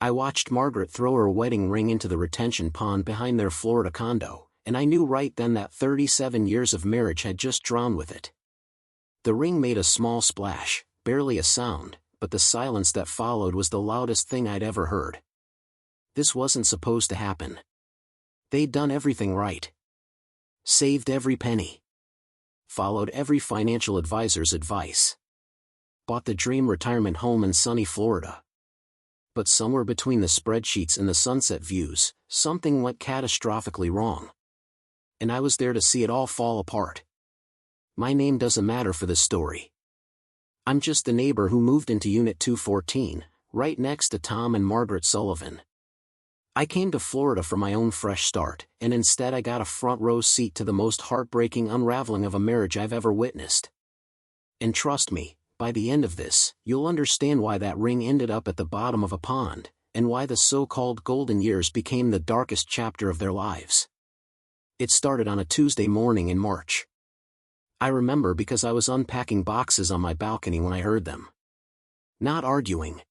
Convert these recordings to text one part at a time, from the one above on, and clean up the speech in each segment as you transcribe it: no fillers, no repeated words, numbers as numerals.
I watched Margaret throw her wedding ring into the retention pond behind their Florida condo, and I knew right then that 37 years of marriage had just drowned with it. The ring made a small splash, barely a sound, but the silence that followed was the loudest thing I'd ever heard. This wasn't supposed to happen. They'd done everything right. Saved every penny. Followed every financial advisor's advice. Bought the dream retirement home in sunny Florida. But somewhere between the spreadsheets and the sunset views, something went catastrophically wrong. And I was there to see it all fall apart. My name doesn't matter for this story. I'm just the neighbor who moved into Unit 214, right next to Tom and Margaret Sullivan. I came to Florida for my own fresh start, and instead I got a front row seat to the most heartbreaking unraveling of a marriage I've ever witnessed. And trust me, by the end of this, you'll understand why that ring ended up at the bottom of a pond, and why the so-called golden years became the darkest chapter of their lives. It started on a Tuesday morning in March. I remember because I was unpacking boxes on my balcony when I heard them. Not arguing.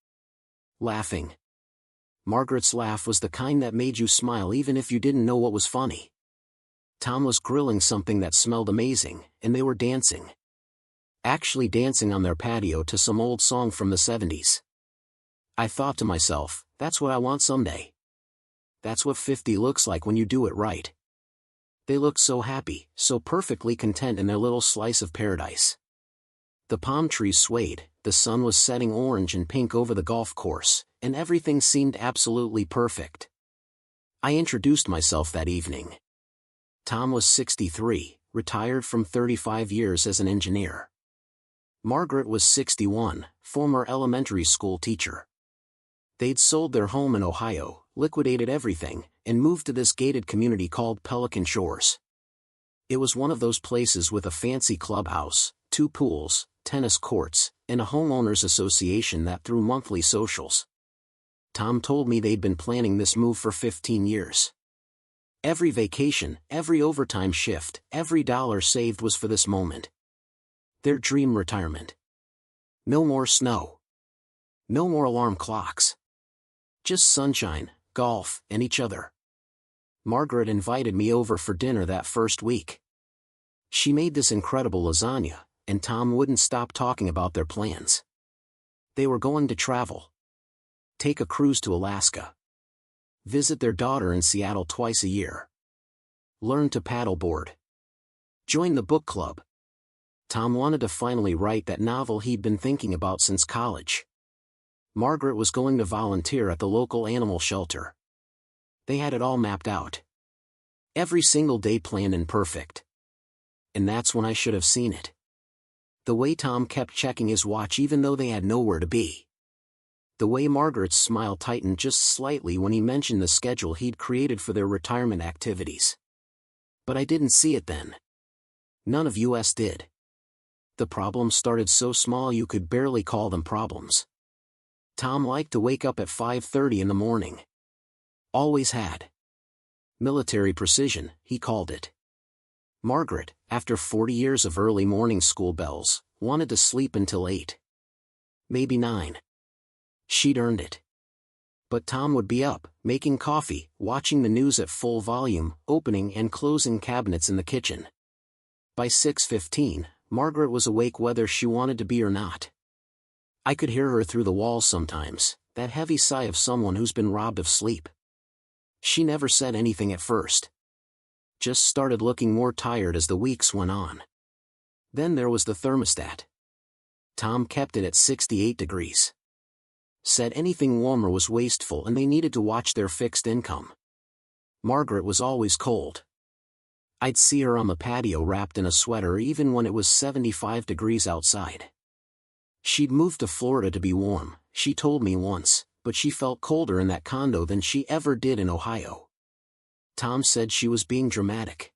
Laughing. Margaret's laugh was the kind that made you smile even if you didn't know what was funny. Tom was grilling something that smelled amazing, and they were dancing. Actually dancing on their patio to some old song from the 70s. I thought to myself, that's what I want someday. That's what 50 looks like when you do it right. They looked so happy, so perfectly content in their little slice of paradise. The palm trees swayed, the sun was setting orange and pink over the golf course, and everything seemed absolutely perfect. I introduced myself that evening. Tom was 63, retired from 35 years as an engineer. Margaret was 61, former elementary school teacher. They'd sold their home in Ohio, liquidated everything, and moved to this gated community called Pelican Shores. It was one of those places with a fancy clubhouse, 2 pools, tennis courts, and a homeowners association that threw monthly socials. Tom told me they'd been planning this move for 15 years. Every vacation, every overtime shift, every dollar saved was for this moment. Their dream retirement. No more snow. No more alarm clocks. Just sunshine, golf, and each other. Margaret invited me over for dinner that first week. She made this incredible lasagna, and Tom wouldn't stop talking about their plans. They were going to travel. Take a cruise to Alaska. Visit their daughter in Seattle twice a year. Learn to paddleboard. Join the book club. Tom wanted to finally write that novel he'd been thinking about since college. Margaret was going to volunteer at the local animal shelter. They had it all mapped out. Every single day planned and perfect. And that's when I should have seen it. The way Tom kept checking his watch even though they had nowhere to be. The way Margaret's smile tightened just slightly when he mentioned the schedule he'd created for their retirement activities. But I didn't see it then. None of us did. The problems started so small you could barely call them problems. Tom liked to wake up at 5:30 in the morning. Always had. Military precision, he called it. Margaret, after 40 years of early morning school bells, wanted to sleep until 8. Maybe 9. She'd earned it. But Tom would be up, making coffee, watching the news at full volume, opening and closing cabinets in the kitchen. By 6:15, Margaret was awake whether she wanted to be or not. I could hear her through the walls sometimes, that heavy sigh of someone who's been robbed of sleep. She never said anything at first. Just started looking more tired as the weeks went on. Then there was the thermostat. Tom kept it at 68 degrees. Said anything warmer was wasteful and they needed to watch their fixed income. Margaret was always cold. I'd see her on the patio wrapped in a sweater even when it was 75 degrees outside. She'd moved to Florida to be warm, she told me once, but she felt colder in that condo than she ever did in Ohio. Tom said she was being dramatic.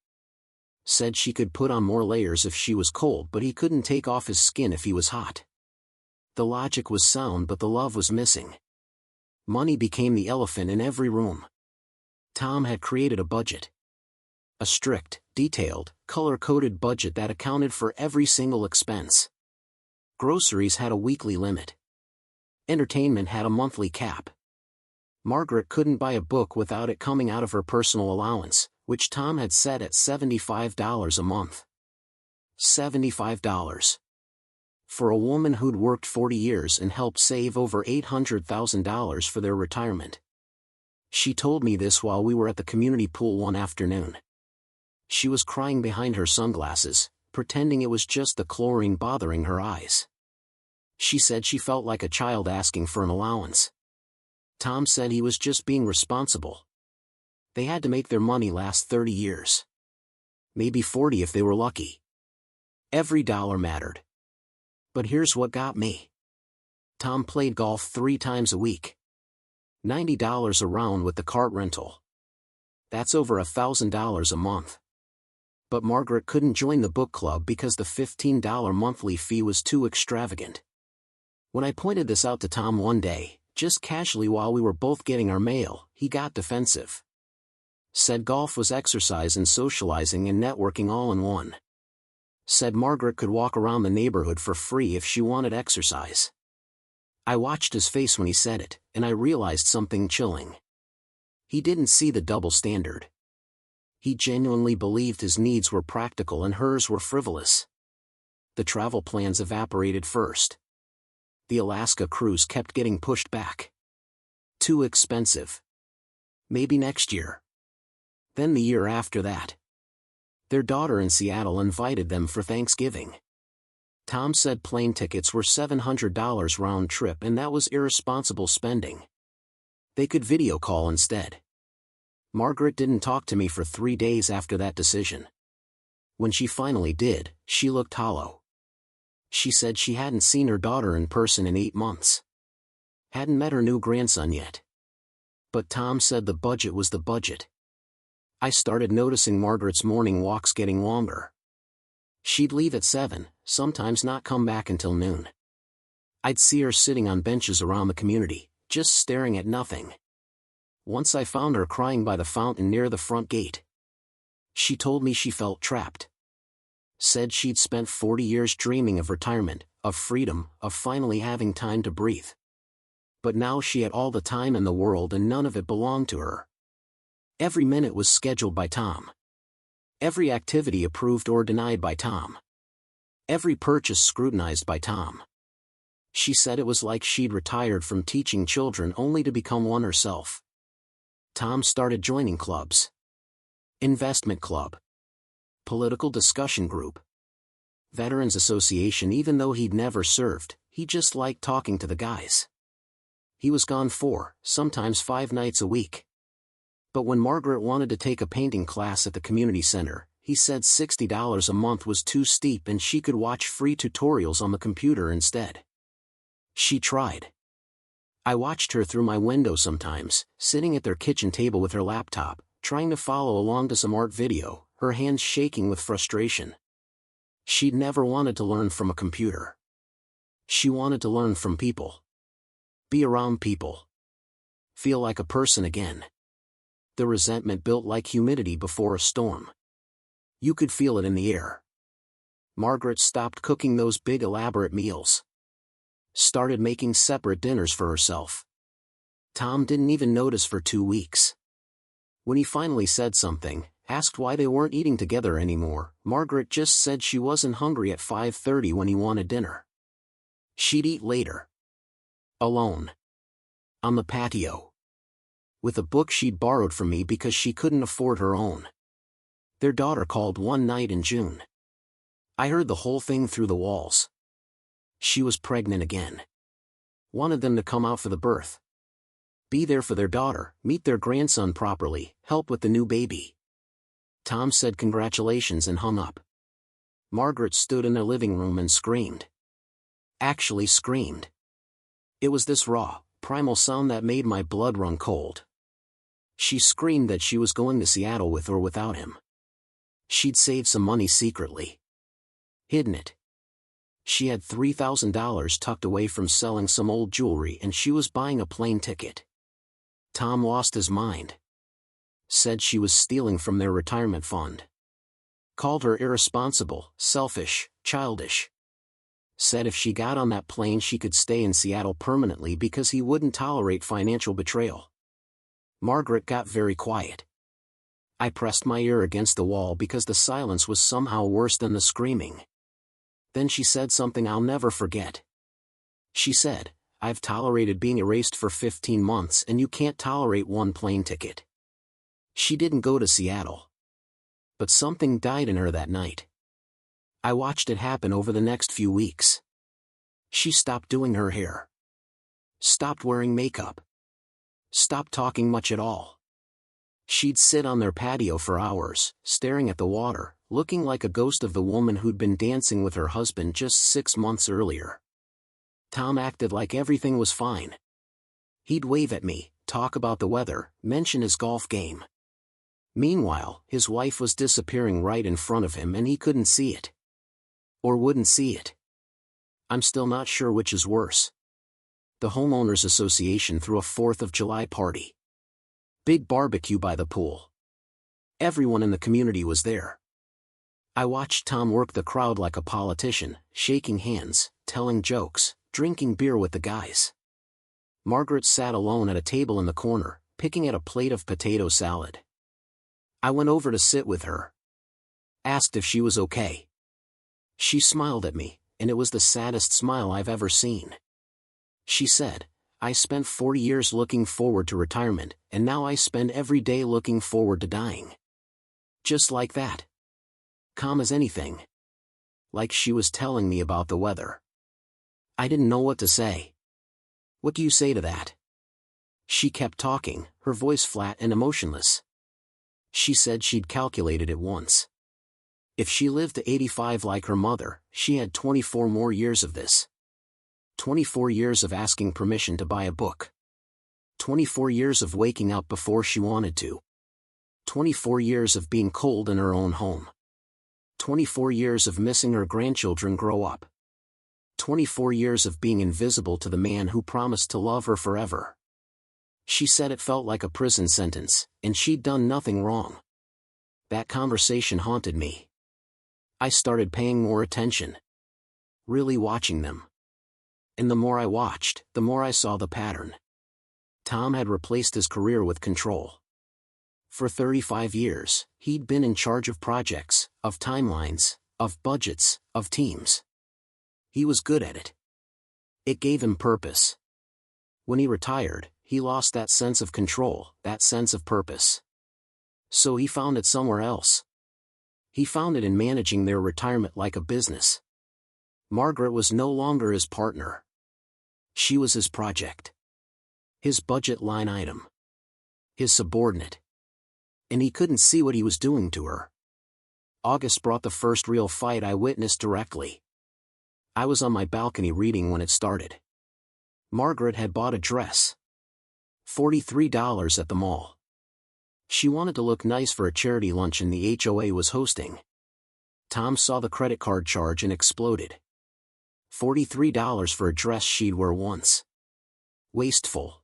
Said she could put on more layers if she was cold but he couldn't take off his skin if he was hot. The logic was sound but the love was missing. Money became the elephant in every room. Tom had created a budget. A strict, detailed, color-coded budget that accounted for every single expense. Groceries had a weekly limit. Entertainment had a monthly cap. Margaret couldn't buy a book without it coming out of her personal allowance, which Tom had set at $75 a month. $75. For a woman who'd worked 40 years and helped save over $800,000 for their retirement. She told me this while we were at the community pool one afternoon. She was crying behind her sunglasses, pretending it was just the chlorine bothering her eyes. She said she felt like a child asking for an allowance. Tom said he was just being responsible. They had to make their money last 30 years. Maybe 40 if they were lucky. Every dollar mattered. But here's what got me. Tom played golf 3 times a week. $90 a round with the cart rental. That's over $1,000 a month. But Margaret couldn't join the book club because the $15 monthly fee was too extravagant. When I pointed this out to Tom one day, just casually while we were both getting our mail, he got defensive. Said golf was exercise and socializing and networking all in one. Said Margaret could walk around the neighborhood for free if she wanted exercise. I watched his face when he said it, and I realized something chilling. He didn't see the double standard. He genuinely believed his needs were practical and hers were frivolous. The travel plans evaporated first. The Alaska cruise kept getting pushed back. Too expensive. Maybe next year. Then the year after that. Their daughter in Seattle invited them for Thanksgiving. Tom said plane tickets were $700 round trip and that was irresponsible spending. They could video call instead. Margaret didn't talk to me for 3 days after that decision. When she finally did, she looked hollow. She said she hadn't seen her daughter in person in 8 months. Hadn't met her new grandson yet. But Tom said the budget was the budget. I started noticing Margaret's morning walks getting longer. She'd leave at 7, sometimes not come back until noon. I'd see her sitting on benches around the community, just staring at nothing. Once I found her crying by the fountain near the front gate. She told me she felt trapped. Said she'd spent 40 years dreaming of retirement, of freedom, of finally having time to breathe. But now she had all the time in the world and none of it belonged to her. Every minute was scheduled by Tom. Every activity approved or denied by Tom. Every purchase scrutinized by Tom. She said it was like she'd retired from teaching children only to become one herself. Tom started joining clubs. Investment club. Political discussion group. Veterans Association. Even though he'd never served, he just liked talking to the guys. He was gone 4, sometimes 5 nights a week. But when Margaret wanted to take a painting class at the community center, he said $60 a month was too steep and she could watch free tutorials on the computer instead. She tried. I watched her through my window sometimes, sitting at their kitchen table with her laptop, trying to follow along to some art video, her hands shaking with frustration. She'd never wanted to learn from a computer. She wanted to learn from people. Be around people. Feel like a person again. The resentment built like humidity before a storm. You could feel it in the air. Margaret stopped cooking those big elaborate meals. Started making separate dinners for herself. Tom didn't even notice for 2 weeks. When he finally said something, asked why they weren't eating together anymore, Margaret just said she wasn't hungry at 5:30 when he wanted dinner. She'd eat later. Alone. On the patio. With a book she'd borrowed from me because she couldn't afford her own. Their daughter called one night in June. I heard the whole thing through the walls. She was pregnant again. Wanted them to come out for the birth. Be there for their daughter, meet their grandson properly, help with the new baby. Tom said congratulations and hung up. Margaret stood in their living room and screamed. Actually screamed. It was this raw, primal sound that made my blood run cold. She screamed that she was going to Seattle with or without him. She'd saved some money secretly. Hidden it. She had $3,000 tucked away from selling some old jewelry and she was buying a plane ticket. Tom lost his mind. Said she was stealing from their retirement fund. Called her irresponsible, selfish, childish. Said if she got on that plane she could stay in Seattle permanently because he wouldn't tolerate financial betrayal. Margaret got very quiet. I pressed my ear against the wall because the silence was somehow worse than the screaming. Then she said something I'll never forget. She said, "I've tolerated being erased for 15 months and you can't tolerate one plane ticket." She didn't go to Seattle. But something died in her that night. I watched it happen over the next few weeks. She stopped doing her hair. Stopped wearing makeup. Stopped talking much at all. She'd sit on their patio for hours, staring at the water, looking like a ghost of the woman who'd been dancing with her husband just 6 months earlier. Tom acted like everything was fine. He'd wave at me, talk about the weather, mention his golf game. Meanwhile, his wife was disappearing right in front of him and he couldn't see it. Or wouldn't see it. I'm still not sure which is worse. The homeowners association threw a 4th of July party. Big barbecue by the pool. Everyone in the community was there. I watched Tom work the crowd like a politician, shaking hands, telling jokes, drinking beer with the guys. Margaret sat alone at a table in the corner, picking at a plate of potato salad. I went over to sit with her. Asked if she was okay. She smiled at me, and it was the saddest smile I've ever seen. She said, "I spent 40 years looking forward to retirement, and now I spend every day looking forward to dying." Just like that. Calm as anything. Like she was telling me about the weather. I didn't know what to say. What do you say to that? She kept talking, her voice flat and emotionless. She said she'd calculated it once. If she lived to 85 like her mother, she had 24 more years of this. 24 years of asking permission to buy a book. 24 years of waking up before she wanted to. 24 years of being cold in her own home. 24 years of missing her grandchildren grow up. 24 years of being invisible to the man who promised to love her forever. She said it felt like a prison sentence, and she'd done nothing wrong. That conversation haunted me. I started paying more attention. Really watching them. And the more I watched, the more I saw the pattern. Tom had replaced his career with control. For 35 years, he'd been in charge of projects, of timelines, of budgets, of teams. He was good at it. It gave him purpose. When he retired, he lost that sense of control, that sense of purpose. So he found it somewhere else. He found it in managing their retirement like a business. Margaret was no longer his partner. She was his project. His budget line item. His subordinate. And he couldn't see what he was doing to her. August brought the first real fight I witnessed directly. I was on my balcony reading when it started. Margaret had bought a dress. $43 at the mall. She wanted to look nice for a charity luncheon the HOA was hosting. Tom saw the credit card charge and exploded. $43 for a dress she'd wear once. Wasteful.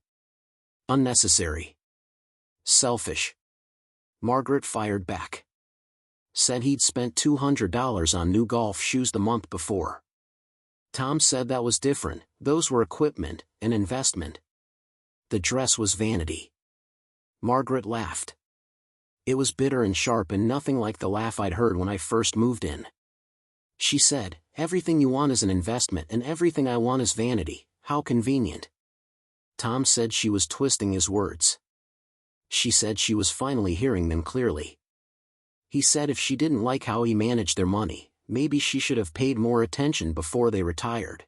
Unnecessary. Selfish. Margaret fired back. Said he'd spent $200 on new golf shoes the month before. Tom said that was different, those were equipment, an investment. The dress was vanity. Margaret laughed. It was bitter and sharp and nothing like the laugh I'd heard when I first moved in. She said, "Everything you want is an investment and everything I want is vanity, how convenient." Tom said she was twisting his words. She said she was finally hearing them clearly. He said if she didn't like how he managed their money, maybe she should have paid more attention before they retired.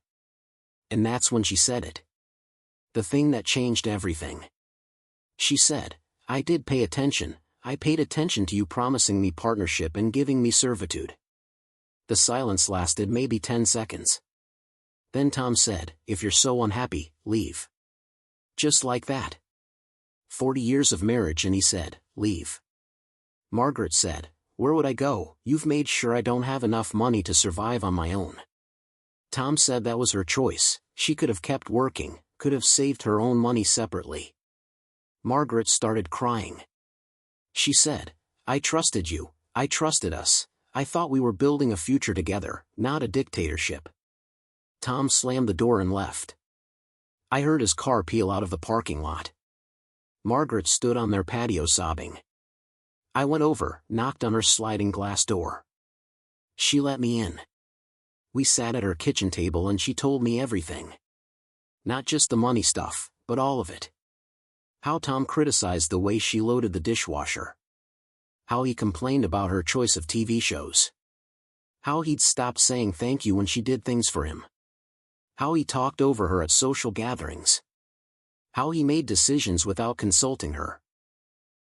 And that's when she said it. The thing that changed everything. She said, "I did pay attention, I paid attention to you promising me partnership and giving me servitude." The silence lasted maybe 10 seconds. Then Tom said, "If you're so unhappy, leave." Just like that. 40 years of marriage and he said, "Leave." Margaret said, "Where would I go? You've made sure I don't have enough money to survive on my own." Tom said that was her choice, she could have kept working, could have saved her own money separately. Margaret started crying. She said, "I trusted you, I trusted us, I thought we were building a future together, not a dictatorship." Tom slammed the door and left. I heard his car peel out of the parking lot. Margaret stood on their patio sobbing. I went over, knocked on her sliding glass door. She let me in. We sat at her kitchen table and she told me everything. Not just the money stuff, but all of it. How Tom criticized the way she loaded the dishwasher. How he complained about her choice of TV shows. How he'd stopped saying thank you when she did things for him. How he talked over her at social gatherings. How he made decisions without consulting her.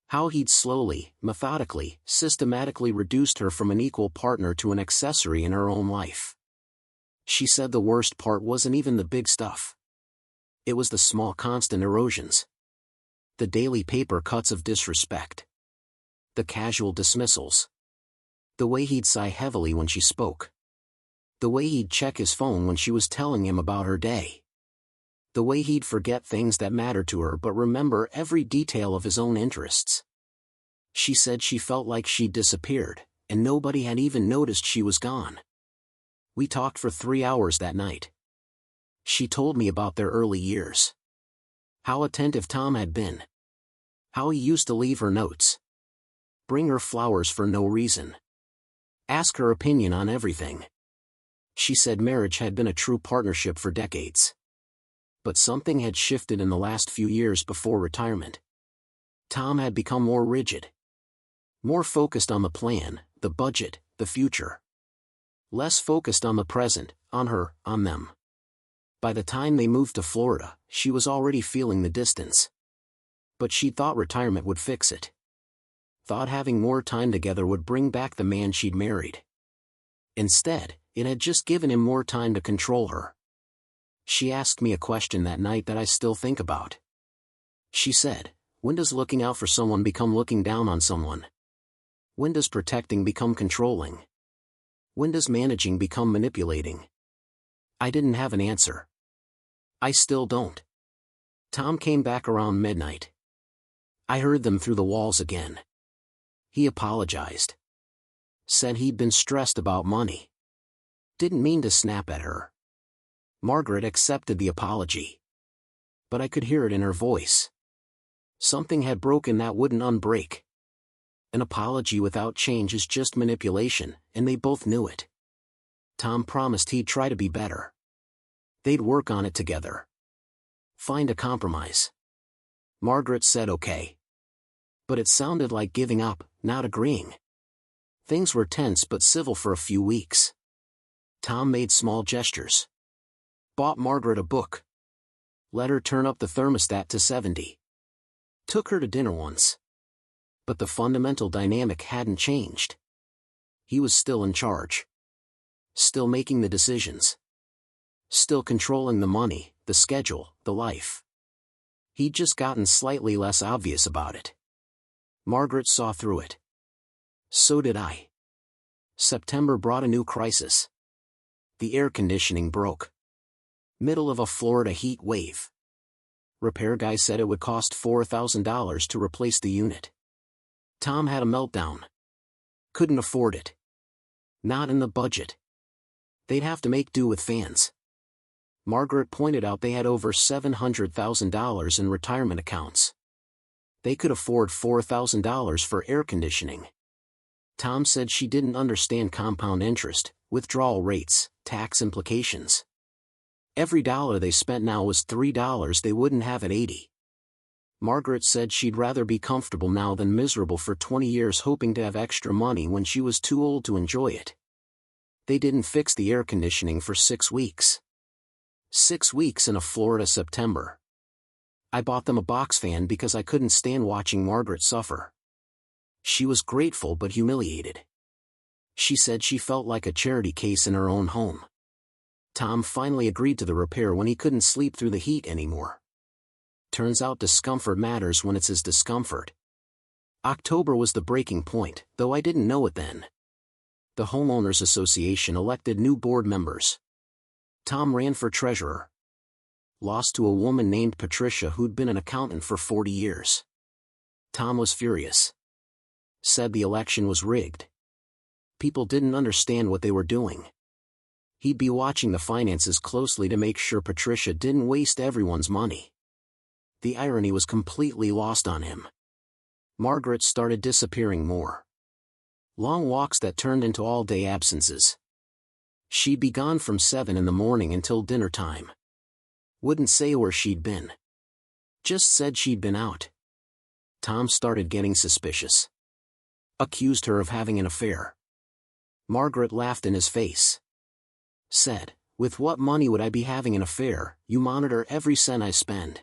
How he'd slowly, methodically, systematically reduced her from an equal partner to an accessory in her own life. She said the worst part wasn't even the big stuff. It was the small constant erosions. The daily paper cuts of disrespect. The casual dismissals. The way he'd sigh heavily when she spoke. The way he'd check his phone when she was telling him about her day. The way he'd forget things that mattered to her but remember every detail of his own interests. She said she felt like she'd disappeared, and nobody had even noticed she was gone. We talked for 3 hours that night. She told me about their early years. How attentive Tom had been. How he used to leave her notes. Bring her flowers for no reason. Ask her opinion on everything. She said marriage had been a true partnership for decades. But something had shifted in the last few years before retirement. Tom had become more rigid. More focused on the plan, the budget, the future. Less focused on the present, on her, on them. By the time they moved to Florida, she was already feeling the distance. But she thought retirement would fix it. Thought having more time together would bring back the man she'd married. Instead, it had just given him more time to control her. She asked me a question that night that I still think about. She said, when does looking out for someone become looking down on someone? When does protecting become controlling? When does managing become manipulating? I didn't have an answer. I still don't. Tom came back around midnight. I heard them through the walls again. He apologized. Said he'd been stressed about money. Didn't mean to snap at her. Margaret accepted the apology. But I could hear it in her voice. Something had broken that wouldn't unbreak. An apology without change is just manipulation, and they both knew it. Tom promised he'd try to be better. They'd work on it together. Find a compromise. Margaret said okay. But it sounded like giving up, not agreeing. Things were tense but civil for a few weeks. Tom made small gestures. Bought Margaret a book. Let her turn up the thermostat to 70. Took her to dinner once. But the fundamental dynamic hadn't changed. He was still in charge. Still making the decisions. Still controlling the money, the schedule, the life. He'd just gotten slightly less obvious about it. Margaret saw through it. So did I. September brought a new crisis. The air conditioning broke. Middle of a Florida heat wave. Repair guy said it would cost $4,000 to replace the unit. Tom had a meltdown. Couldn't afford it. Not in the budget. They'd have to make do with fans. Margaret pointed out they had over $700,000 in retirement accounts. They could afford $4,000 for air conditioning. Tom said she didn't understand compound interest, withdrawal rates, tax implications. Every dollar they spent now was $3 they wouldn't have at 80. Margaret said she'd rather be comfortable now than miserable for 20 years hoping to have extra money when she was too old to enjoy it. They didn't fix the air conditioning for 6 weeks. 6 weeks in a Florida September. I bought them a box fan because I couldn't stand watching Margaret suffer. She was grateful but humiliated. She said she felt like a charity case in her own home. Tom finally agreed to the repair when he couldn't sleep through the heat anymore. Turns out discomfort matters when it's his discomfort. October was the breaking point, though I didn't know it then. The Homeowners Association elected new board members. Tom ran for treasurer. Lost to a woman named Patricia who'd been an accountant for 40 years. Tom was furious. Said the election was rigged. People didn't understand what they were doing. He'd be watching the finances closely to make sure Patricia didn't waste everyone's money. The irony was completely lost on him. Margaret started disappearing more. Long walks that turned into all-day absences. She'd be gone from 7 in the morning until dinner time. Wouldn't say where she'd been. Just said she'd been out. Tom started getting suspicious. Accused her of having an affair. Margaret laughed in his face. Said, "With what money would I be having an affair? You monitor every cent I spend."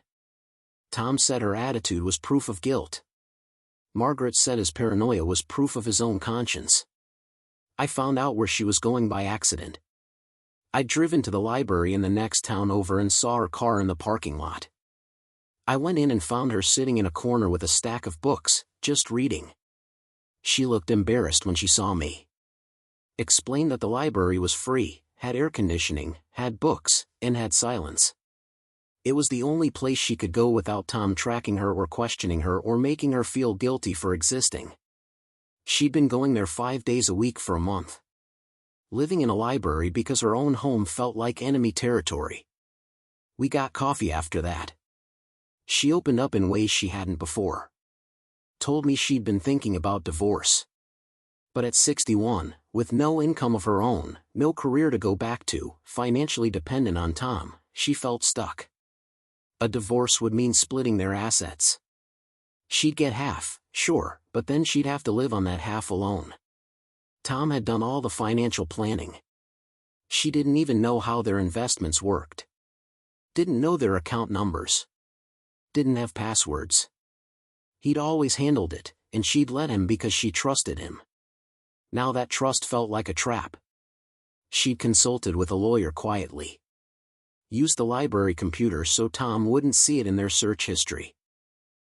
Tom said her attitude was proof of guilt. Margaret said his paranoia was proof of his own conscience. I found out where she was going by accident. I'd driven to the library in the next town over and saw her car in the parking lot. I went in and found her sitting in a corner with a stack of books, just reading. She looked embarrassed when she saw me. Explained that the library was free, had air conditioning, had books, and had silence. It was the only place she could go without Tom tracking her or questioning her or making her feel guilty for existing. She'd been going there 5 days a week for a month. Living in a library because her own home felt like enemy territory. We got coffee after that. She opened up in ways she hadn't before. Told me she'd been thinking about divorce. But at 61, with no income of her own, no career to go back to, financially dependent on Tom, she felt stuck. A divorce would mean splitting their assets. She'd get half, sure, but then she'd have to live on that half alone. Tom had done all the financial planning. She didn't even know how their investments worked. Didn't know their account numbers. Didn't have passwords. He'd always handled it, and she'd let him because she trusted him. Now that trust felt like a trap. She'd consulted with a lawyer quietly. Used the library computer so Tom wouldn't see it in their search history.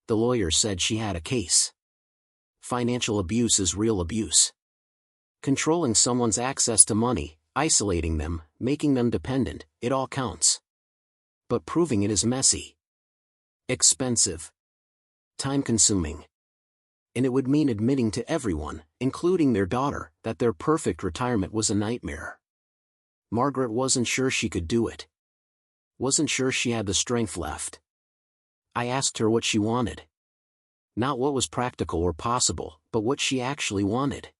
The lawyer said she had a case. Financial abuse is real abuse. Controlling someone's access to money, isolating them, making them dependent, it all counts. But proving it is messy. Expensive. Time-consuming. And it would mean admitting to everyone, including their daughter, that their perfect retirement was a nightmare. Margaret wasn't sure she could do it. Wasn't sure she had the strength left. I asked her what she wanted. Not what was practical or possible, but what she actually wanted.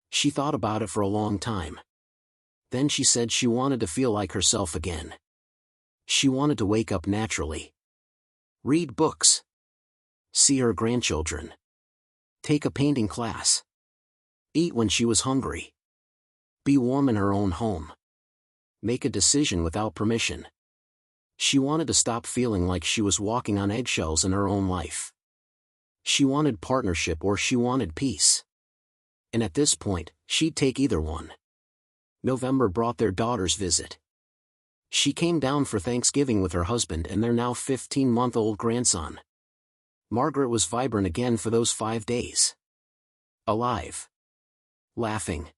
She thought about it for a long time. Then she said she wanted to feel like herself again. She wanted to wake up naturally. Read books. See her grandchildren. Take a painting class. Eat when she was hungry. Be warm in her own home. Make a decision without permission. She wanted to stop feeling like she was walking on eggshells in her own life. She wanted partnership or she wanted peace. And at this point, she'd take either one. November brought their daughter's visit. She came down for Thanksgiving with her husband and their now 15-month-old grandson. Margaret was vibrant again for those 5 days. Alive. Laughing.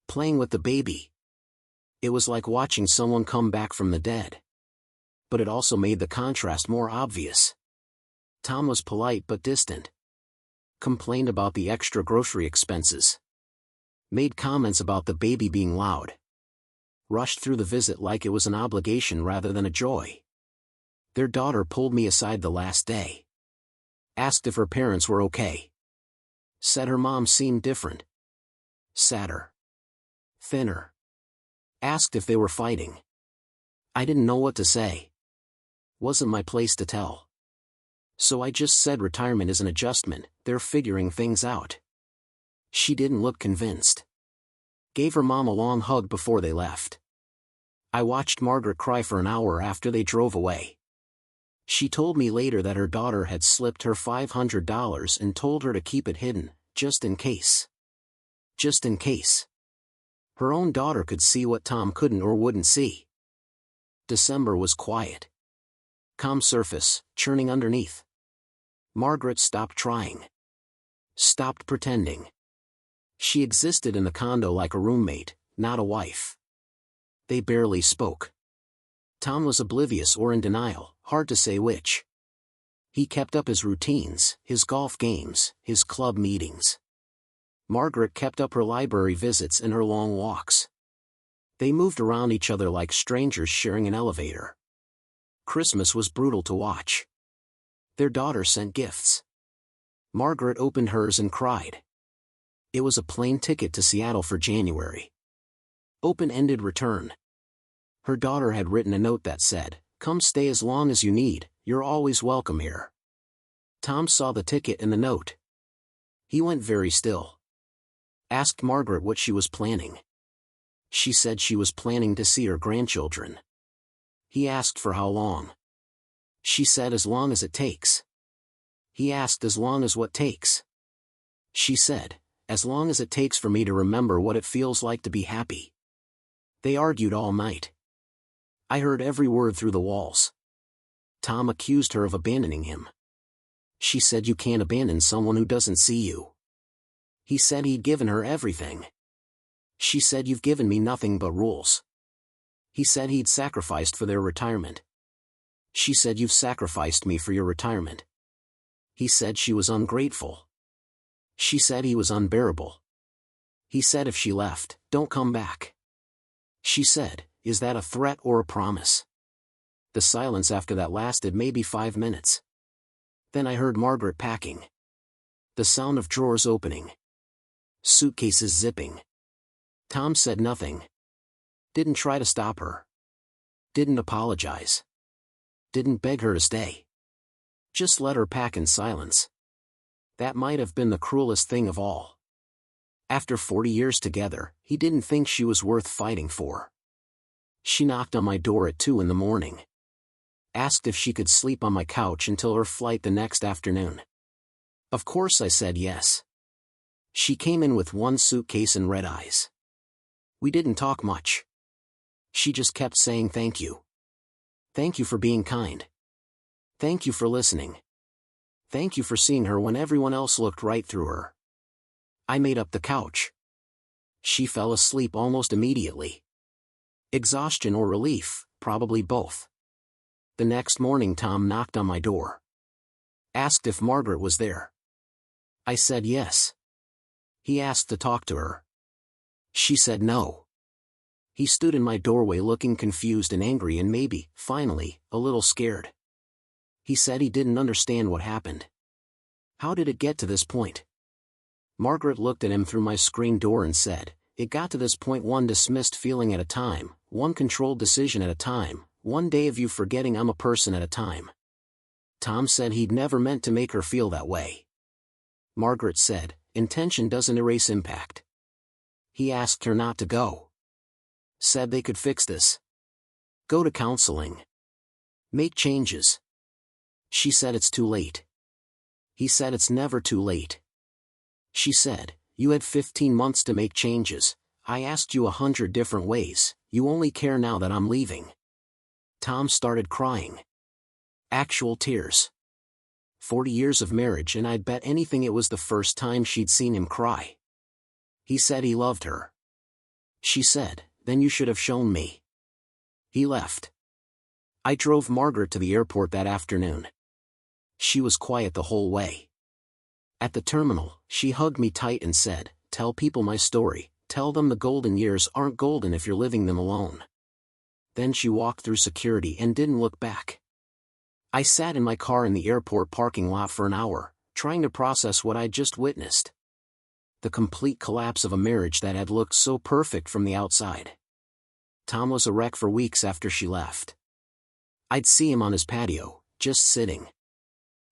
Playing with the baby. It was like watching someone come back from the dead. But it also made the contrast more obvious. Tom was polite but distant. Complained about the extra grocery expenses. Made comments about the baby being loud. Rushed through the visit like it was an obligation rather than a joy. Their daughter pulled me aside the last day. Asked if her parents were okay. Said her mom seemed different. Sadder. Thinner. Asked if they were fighting. I didn't know what to say. Wasn't my place to tell. So I just said retirement is an adjustment, they're figuring things out. She didn't look convinced. Gave her mom a long hug before they left. I watched Margaret cry for an hour after they drove away. She told me later that her daughter had slipped her $500 and told her to keep it hidden, just in case. Just in case. Her own daughter could see what Tom couldn't or wouldn't see. December was quiet. Calm surface, churning underneath. Margaret stopped trying. Stopped pretending. She existed in the condo like a roommate, not a wife. They barely spoke. Tom was oblivious or in denial, hard to say which. He kept up his routines, his golf games, his club meetings. Margaret kept up her library visits and her long walks. They moved around each other like strangers sharing an elevator. Christmas was brutal to watch. Their daughter sent gifts. Margaret opened hers and cried. It was a plane ticket to Seattle for January. Open-ended return. Her daughter had written a note that said, "Come stay as long as you need, you're always welcome here." Tom saw the ticket and the note. He went very still. Asked Margaret what she was planning. She said she was planning to see her grandchildren. He asked for how long. She said as long as it takes. He asked as long as what takes. She said, as long as it takes for me to remember what it feels like to be happy. They argued all night. I heard every word through the walls. Tom accused her of abandoning him. She said you can't abandon someone who doesn't see you. He said he'd given her everything. She said you've given me nothing but rules. He said he'd sacrificed for their retirement. She said you've sacrificed me for your retirement. He said she was ungrateful. She said he was unbearable. He said if she left, don't come back. She said, is that a threat or a promise? The silence after that lasted maybe 5 minutes. Then I heard Margaret packing. The sound of drawers opening. Suitcases zipping. Tom said nothing. Didn't try to stop her. Didn't apologize. Didn't beg her to stay. Just let her pack in silence. That might have been the cruelest thing of all. After 40 years together, he didn't think she was worth fighting for. She knocked on my door at 2 in the morning. Asked if she could sleep on my couch until her flight the next afternoon. Of course I said yes. She came in with one suitcase and red eyes. We didn't talk much. She just kept saying thank you. Thank you for being kind. Thank you for listening. Thank you for seeing her when everyone else looked right through her. I made up the couch. She fell asleep almost immediately. Exhaustion or relief, probably both. The next morning Tom knocked on my door. Asked if Margaret was there. I said yes. He asked to talk to her. She said no. He stood in my doorway looking confused and angry and maybe, finally, a little scared. He said he didn't understand what happened. How did it get to this point? Margaret looked at him through my screen door and said, it got to this point one dismissed feeling at a time, one controlled decision at a time, one day of you forgetting I'm a person at a time. Tom said he'd never meant to make her feel that way. Margaret said, intention doesn't erase impact. He asked her not to go. Said they could fix this. Go to counseling. Make changes. She said it's too late. He said it's never too late. She said, you had 15 months to make changes. I asked you 100 different ways, you only care now that I'm leaving. Tom started crying. Actual tears. 40 years of marriage and I'd bet anything it was the first time she'd seen him cry. He said he loved her. She said, then you should have shown me. He left. I drove Margaret to the airport that afternoon. She was quiet the whole way. At the terminal, she hugged me tight and said, tell people my story, tell them the golden years aren't golden if you're living them alone. Then she walked through security and didn't look back. I sat in my car in the airport parking lot for an hour, trying to process what I'd just witnessed. The complete collapse of a marriage that had looked so perfect from the outside. Tom was a wreck for weeks after she left. I'd see him on his patio, just sitting.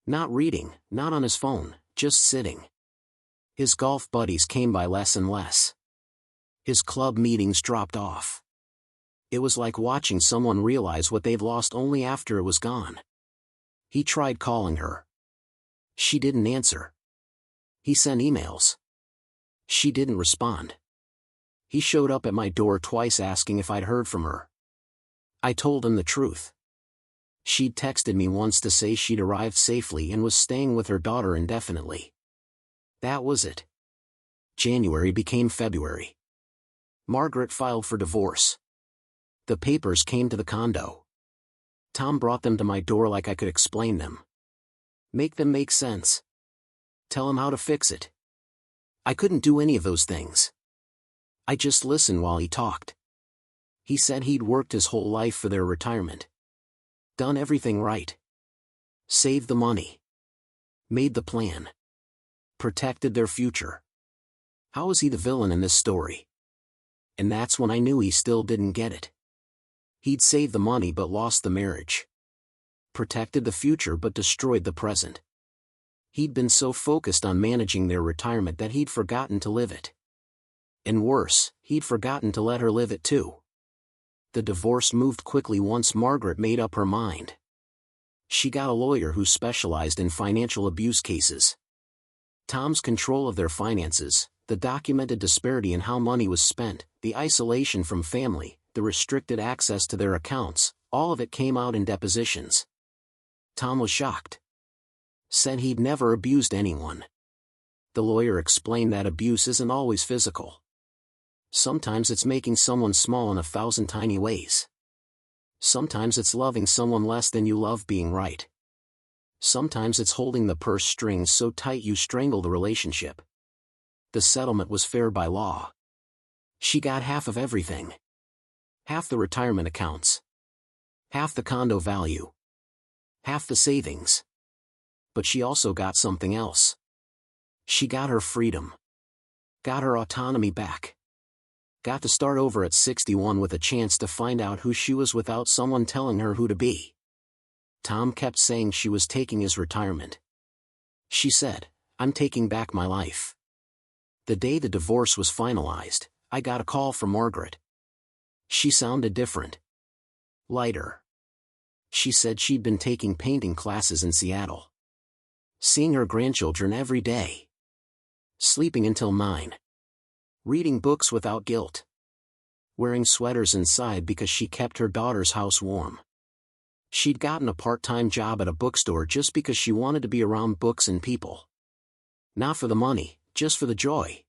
Not reading, not on his phone, just sitting. His golf buddies came by less and less. His club meetings dropped off. It was like watching someone realize what they'd lost only after it was gone. He tried calling her. She didn't answer. He sent emails. She didn't respond. He showed up at my door twice asking if I'd heard from her. I told him the truth. She'd texted me once to say she'd arrived safely and was staying with her daughter indefinitely. That was it. January became February. Margaret filed for divorce. The papers came to the condo. Tom brought them to my door like I could explain them. Make them make sense. Tell him how to fix it. I couldn't do any of those things. I just listened while he talked. He said he'd worked his whole life for their retirement. Done everything right. Saved the money. Made the plan. Protected their future. How was he the villain in this story? And that's when I knew he still didn't get it. He'd saved the money but lost the marriage. Protected the future but destroyed the present. He'd been so focused on managing their retirement that he'd forgotten to live it. And worse, he'd forgotten to let her live it too. The divorce moved quickly once Margaret made up her mind. She got a lawyer who specialized in financial abuse cases. Tom's control of their finances, the documented disparity in how money was spent, the isolation from family, the restricted access to their accounts, all of it came out in depositions. Tom was shocked. Said he'd never abused anyone. The lawyer explained that abuse isn't always physical. Sometimes it's making someone small in 1,000 tiny ways. Sometimes it's loving someone less than you love being right. Sometimes it's holding the purse strings so tight you strangle the relationship. The settlement was fair by law. She got half of everything. Half the retirement accounts. Half the condo value. Half the savings. But she also got something else. She got her freedom. Got her autonomy back. Got to start over at 61 with a chance to find out who she was without someone telling her who to be. Tom kept saying she was taking his retirement. She said, "I'm taking back my life." The day the divorce was finalized, I got a call from Margaret. She sounded different. Lighter. She said she'd been taking painting classes in Seattle. Seeing her grandchildren every day. Sleeping until 9. Reading books without guilt. Wearing sweaters inside because she kept her daughter's house warm. She'd gotten a part-time job at a bookstore just because she wanted to be around books and people. Not for the money, just for the joy.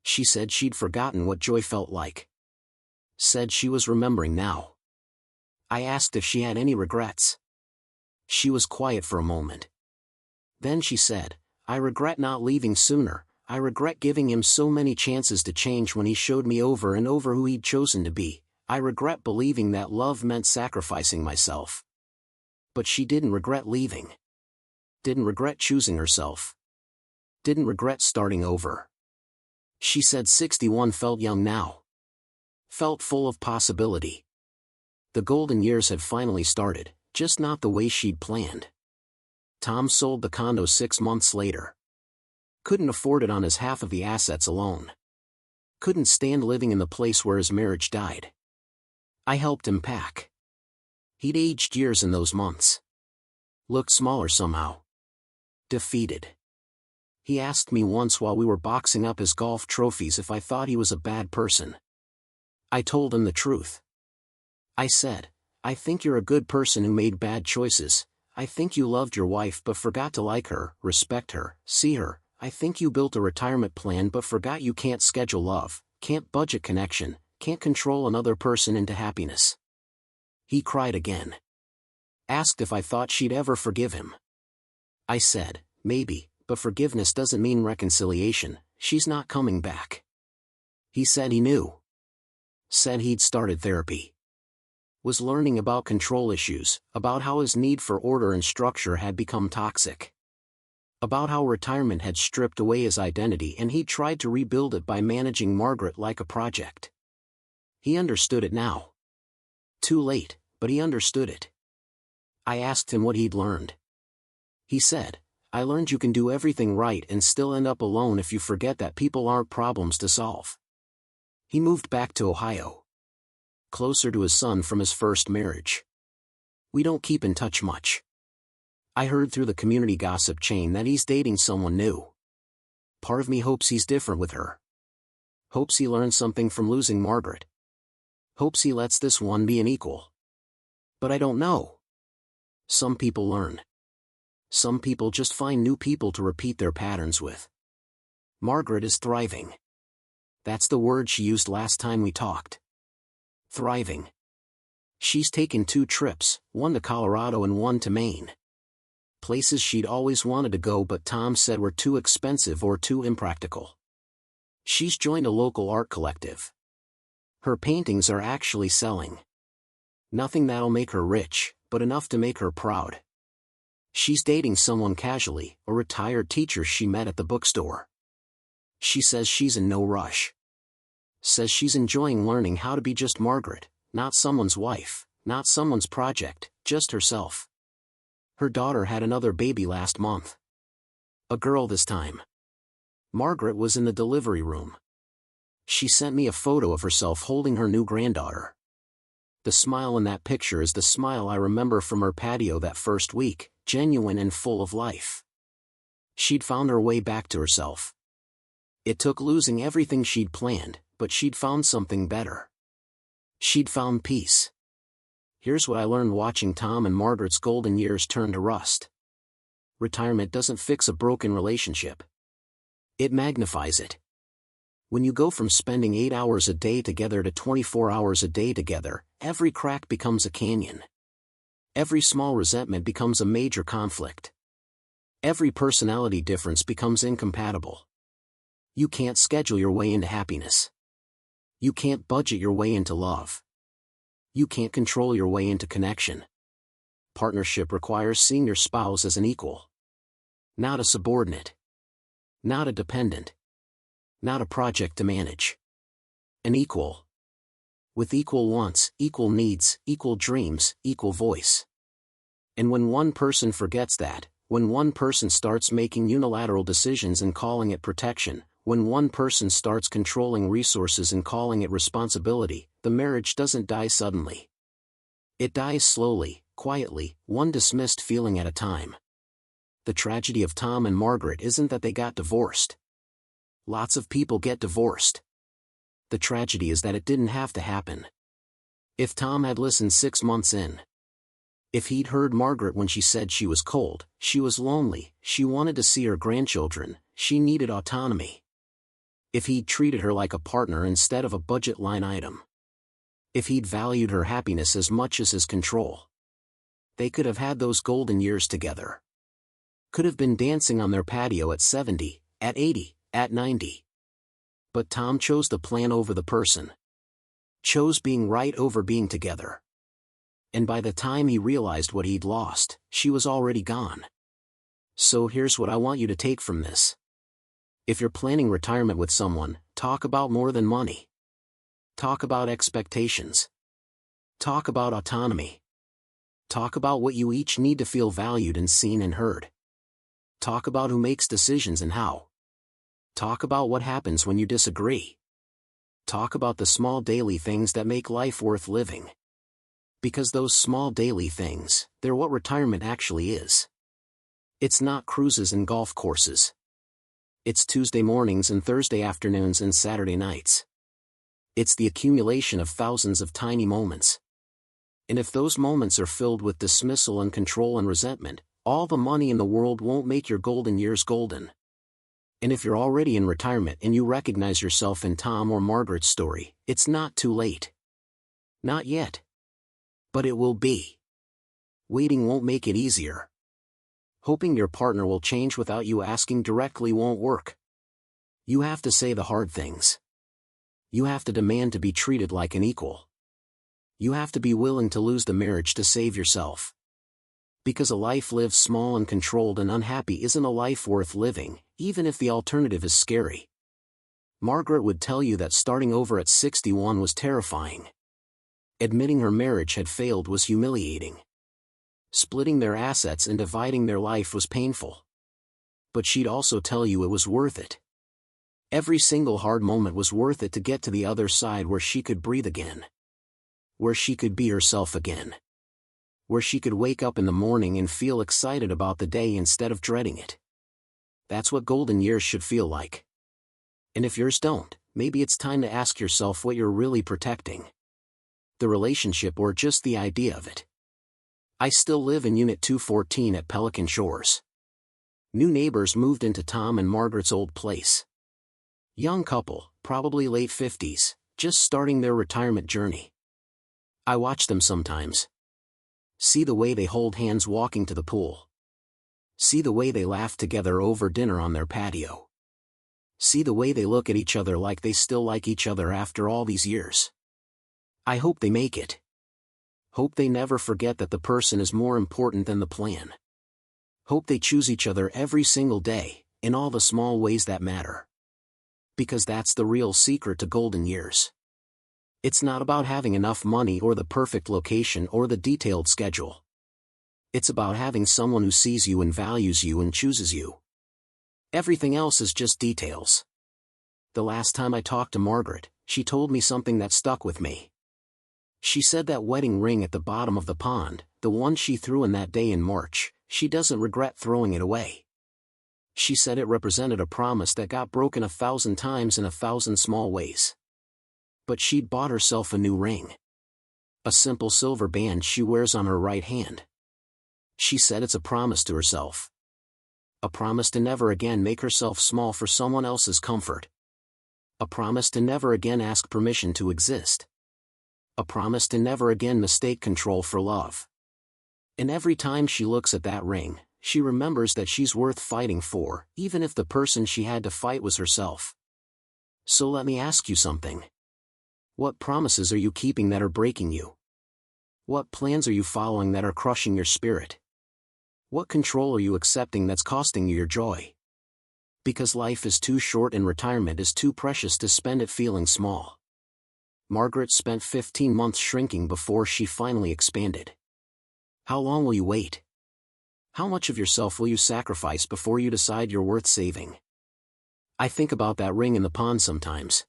She said she'd forgotten what joy felt like. Said she was remembering now. I asked if she had any regrets. She was quiet for a moment. Then she said, "I regret not leaving sooner. I regret giving him so many chances to change when he showed me over and over who he'd chosen to be. I regret believing that love meant sacrificing myself." But she didn't regret leaving. Didn't regret choosing herself. Didn't regret starting over. She said 61 felt young now. Felt full of possibility. The golden years had finally started, just not the way she'd planned. Tom sold the condo 6 months later. Couldn't afford it on his half of the assets alone. Couldn't stand living in the place where his marriage died. I helped him pack. He'd aged years in those months. Looked smaller somehow. Defeated. He asked me once while we were boxing up his golf trophies if I thought he was a bad person. I told him the truth. I said, "I think you're a good person who made bad choices. I think you loved your wife but forgot to like her, respect her, see her. I think you built a retirement plan but forgot you can't schedule love, can't budget connection, can't control another person into happiness." He cried again. Asked if I thought she'd ever forgive him. I said, "Maybe, but forgiveness doesn't mean reconciliation. She's not coming back." He said he knew. Said he'd started therapy. Was learning about control issues, about how his need for order and structure had become toxic. About how retirement had stripped away his identity and he tried to rebuild it by managing Margaret like a project. He understood it now. Too late, but he understood it. I asked him what he'd learned. He said, "I learned you can do everything right and still end up alone if you forget that people aren't problems to solve." He moved back to Ohio. Closer to his son from his first marriage. We don't keep in touch much. I heard through the community gossip chain that he's dating someone new. Part of me hopes he's different with her. Hopes he learns something from losing Margaret. Hopes he lets this one be an equal. But I don't know. Some people learn. Some people just find new people to repeat their patterns with. Margaret is thriving. That's the word she used last time we talked. Thriving. She's taken 2 trips, one to Colorado and one to Maine. Places she'd always wanted to go but Tom said were too expensive or too impractical. She's joined a local art collective. Her paintings are actually selling. Nothing that'll make her rich, but enough to make her proud. She's dating someone casually, a retired teacher she met at the bookstore. She says she's in no rush. Says she's enjoying learning how to be just Margaret, not someone's wife, not someone's project, just herself. Her daughter had another baby last month. A girl this time. Margaret was in the delivery room. She sent me a photo of herself holding her new granddaughter. The smile in that picture is the smile I remember from her patio that first week, genuine and full of life. She'd found her way back to herself. It took losing everything she'd planned, but she'd found something better. She'd found peace. Here's what I learned watching Tom and Margaret's golden years turn to rust. Retirement doesn't fix a broken relationship. It magnifies it. When you go from spending 8 hours a day together to 24 hours a day together, every crack becomes a canyon. Every small resentment becomes a major conflict. Every personality difference becomes incompatible. You can't schedule your way into happiness. You can't budget your way into love. You can't control your way into connection. Partnership requires seeing your spouse as an equal. Not a subordinate. Not a dependent. Not a project to manage. An equal. With equal wants, equal needs, equal dreams, equal voice. And when one person forgets that, when one person starts making unilateral decisions and calling it protection, when one person starts controlling resources and calling it responsibility, the marriage doesn't die suddenly. It dies slowly, quietly, one dismissed feeling at a time. The tragedy of Tom and Margaret isn't that they got divorced. Lots of people get divorced. The tragedy is that it didn't have to happen. If Tom had listened 6 months in. If he'd heard Margaret when she said she was cold, she was lonely, she wanted to see her grandchildren, she needed autonomy. If he'd treated her like a partner instead of a budget line item. If he'd valued her happiness as much as his control. They could have had those golden years together. Could have been dancing on their patio at 70, at 80. At 90. But Tom chose the plan over the person. Chose being right over being together. And by the time he realized what he'd lost, she was already gone. So here's what I want you to take from this. If you're planning retirement with someone, talk about more than money. Talk about expectations. Talk about autonomy. Talk about what you each need to feel valued and seen and heard. Talk about who makes decisions and how. Talk about what happens when you disagree. Talk about the small daily things that make life worth living. Because those small daily things, they're what retirement actually is. It's not cruises and golf courses. It's Tuesday mornings and Thursday afternoons and Saturday nights. It's the accumulation of thousands of tiny moments. And if those moments are filled with dismissal and control and resentment, all the money in the world won't make your golden years golden. And if you're already in retirement and you recognize yourself in Tom or Margaret's story, it's not too late. Not yet. But it will be. Waiting won't make it easier. Hoping your partner will change without you asking directly won't work. You have to say the hard things. You have to demand to be treated like an equal. You have to be willing to lose the marriage to save yourself. Because a life lived small and controlled and unhappy isn't a life worth living, even if the alternative is scary. Margaret would tell you that starting over at 61 was terrifying. Admitting her marriage had failed was humiliating. Splitting their assets and dividing their life was painful. But she'd also tell you it was worth it. Every single hard moment was worth it to get to the other side where she could breathe again. Where she could be herself again. Where she could wake up in the morning and feel excited about the day instead of dreading it. That's what golden years should feel like. And if yours don't, maybe it's time to ask yourself what you're really protecting. The relationship or just the idea of it. I still live in Unit 214 at Pelican Shores. New neighbors moved into Tom and Margaret's old place. Young couple, probably late 50s, just starting their retirement journey. I watch them sometimes. See the way they hold hands walking to the pool. See the way they laugh together over dinner on their patio. See the way they look at each other like they still like each other after all these years. I hope they make it. Hope they never forget that the person is more important than the plan. Hope they choose each other every single day, in all the small ways that matter. Because that's the real secret to golden years. It's not about having enough money or the perfect location or the detailed schedule. It's about having someone who sees you and values you and chooses you. Everything else is just details. The last time I talked to Margaret, she told me something that stuck with me. She said that wedding ring at the bottom of the pond, the one she threw in that day in March, she doesn't regret throwing it away. She said it represented a promise that got broken 1,000 times in 1,000 small ways. But she'd bought herself a new ring. A simple silver band she wears on her right hand. She said it's a promise to herself. A promise to never again make herself small for someone else's comfort. A promise to never again ask permission to exist. A promise to never again mistake control for love. And every time she looks at that ring, she remembers that she's worth fighting for, even if the person she had to fight was herself. So let me ask you something. What promises are you keeping that are breaking you? What plans are you following that are crushing your spirit? What control are you accepting that's costing you your joy? Because life is too short and retirement is too precious to spend it feeling small. Margaret spent 15 months shrinking before she finally expanded. How long will you wait? How much of yourself will you sacrifice before you decide you're worth saving? I think about that ring in the pond sometimes.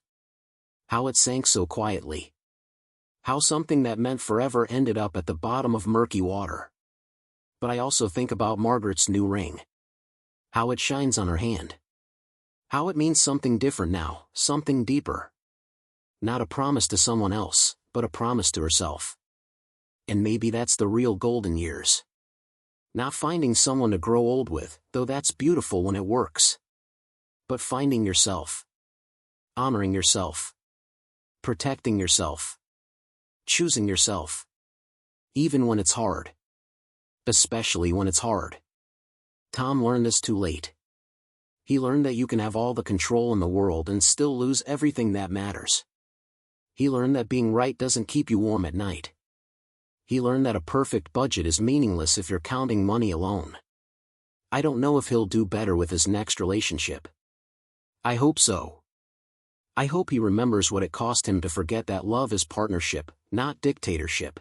How it sank so quietly. How something that meant forever ended up at the bottom of murky water. But I also think about Margaret's new ring. How it shines on her hand. How it means something different now, something deeper. Not a promise to someone else, but a promise to herself. And maybe that's the real golden years. Not finding someone to grow old with, though that's beautiful when it works. But finding yourself. Honoring yourself. Protecting yourself. Choosing yourself. Even when it's hard. Especially when it's hard. Tom learned this too late. He learned that you can have all the control in the world and still lose everything that matters. He learned that being right doesn't keep you warm at night. He learned that a perfect budget is meaningless if you're counting money alone. I don't know if he'll do better with his next relationship. I hope so. I hope he remembers what it cost him to forget that love is partnership, not dictatorship.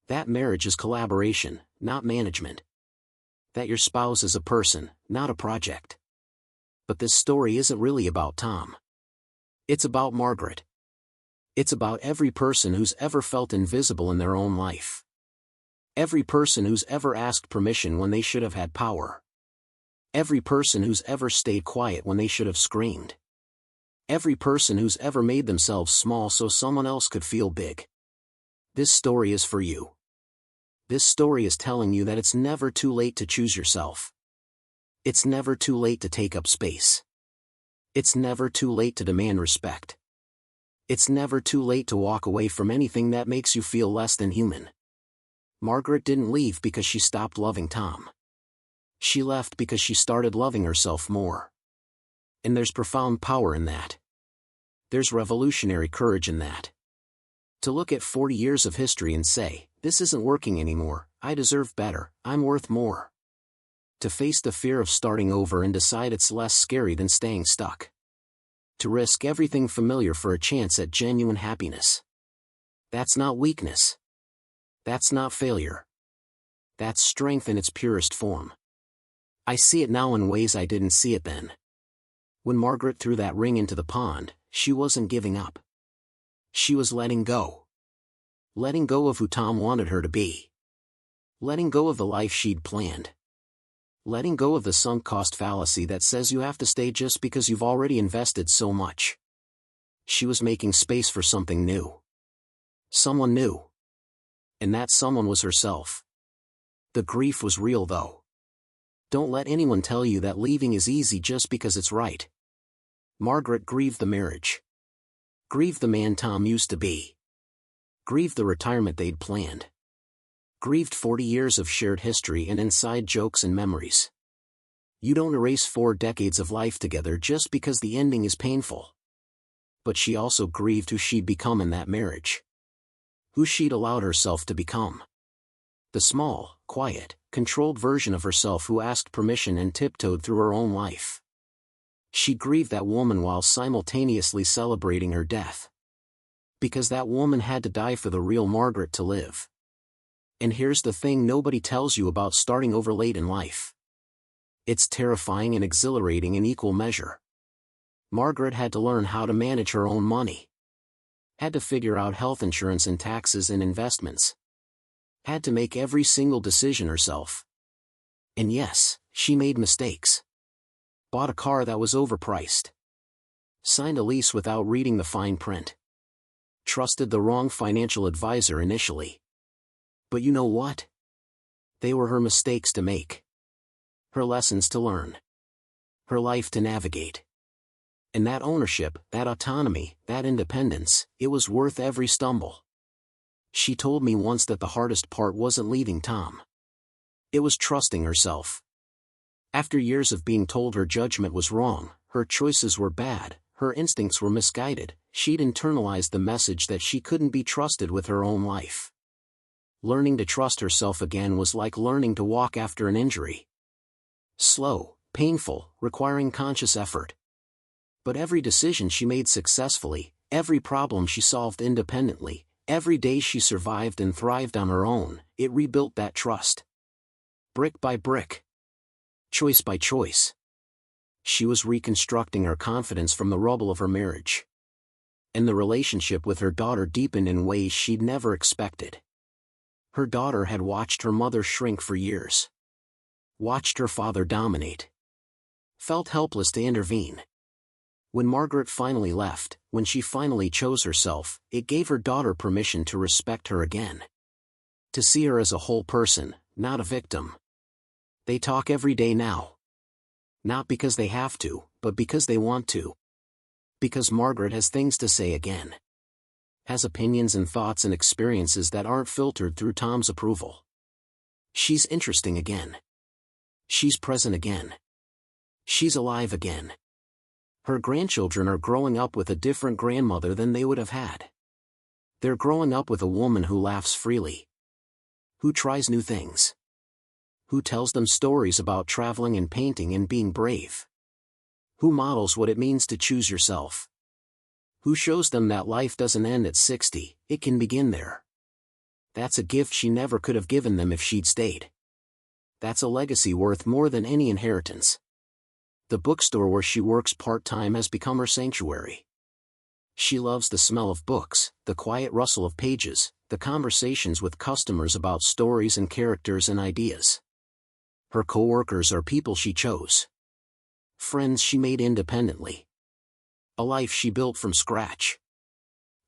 That marriage is collaboration, not management. That your spouse is a person, not a project. But this story isn't really about Tom. It's about Margaret. It's about every person who's ever felt invisible in their own life. Every person who's ever asked permission when they should have had power. Every person who's ever stayed quiet when they should have screamed. Every person who's ever made themselves small so someone else could feel big. This story is for you. This story is telling you that it's never too late to choose yourself. It's never too late to take up space. It's never too late to demand respect. It's never too late to walk away from anything that makes you feel less than human. Margaret didn't leave because she stopped loving Tom. She left because she started loving herself more. And there's profound power in that. There's revolutionary courage in that. To look at 40 years of history and say, this isn't working anymore, I deserve better, I'm worth more. To face the fear of starting over and decide it's less scary than staying stuck. To risk everything familiar for a chance at genuine happiness. That's not weakness. That's not failure. That's strength in its purest form. I see it now in ways I didn't see it then. When Margaret threw that ring into the pond, she wasn't giving up. She was letting go. Letting go of who Tom wanted her to be. Letting go of the life she'd planned. Letting go of the sunk cost fallacy that says you have to stay just because you've already invested so much. She was making space for something new. Someone new. And that someone was herself. The grief was real though. Don't let anyone tell you that leaving is easy just because it's right. Margaret grieved the marriage. Grieved the man Tom used to be. Grieved the retirement they'd planned. Grieved 40 years of shared history and inside jokes and memories. You don't erase 4 decades of life together just because the ending is painful. But she also grieved who she'd become in that marriage. Who she'd allowed herself to become. The small, quiet, controlled version of herself who asked permission and tiptoed through her own life. She grieved that woman while simultaneously celebrating her death. Because that woman had to die for the real Margaret to live. And here's the thing nobody tells you about starting over late in life. It's terrifying and exhilarating in equal measure. Margaret had to learn how to manage her own money. Had to figure out health insurance and taxes and investments. Had to make every single decision herself. And yes, she made mistakes. Bought a car that was overpriced. Signed a lease without reading the fine print. Trusted the wrong financial advisor initially. But you know what? They were her mistakes to make. Her lessons to learn. Her life to navigate. And that ownership, that autonomy, that independence, it was worth every stumble. She told me once that the hardest part wasn't leaving Tom. It was trusting herself. After years of being told her judgment was wrong, her choices were bad, her instincts were misguided, she'd internalized the message that she couldn't be trusted with her own life. Learning to trust herself again was like learning to walk after an injury. Slow, painful, requiring conscious effort. But every decision she made successfully, every problem she solved independently, every day she survived and thrived on her own, it rebuilt that trust. Brick by brick. Choice by choice. She was reconstructing her confidence from the rubble of her marriage. And the relationship with her daughter deepened in ways she'd never expected. Her daughter had watched her mother shrink for years. Watched her father dominate. Felt helpless to intervene. When Margaret finally left, when she finally chose herself, it gave her daughter permission to respect her again. To see her as a whole person, not a victim. They talk every day now. Not because they have to, but because they want to. Because Margaret has things to say again. Has opinions and thoughts and experiences that aren't filtered through Tom's approval. She's interesting again. She's present again. She's alive again. Her grandchildren are growing up with a different grandmother than they would have had. They're growing up with a woman who laughs freely. Who tries new things. Who tells them stories about traveling and painting and being brave. Who models what it means to choose yourself. Who shows them that life doesn't end at 60, it can begin there. That's a gift she never could have given them if she'd stayed. That's a legacy worth more than any inheritance. The bookstore where she works part-time has become her sanctuary. She loves the smell of books, the quiet rustle of pages, the conversations with customers about stories and characters and ideas. Her coworkers are people she chose. Friends she made independently. A life she built from scratch.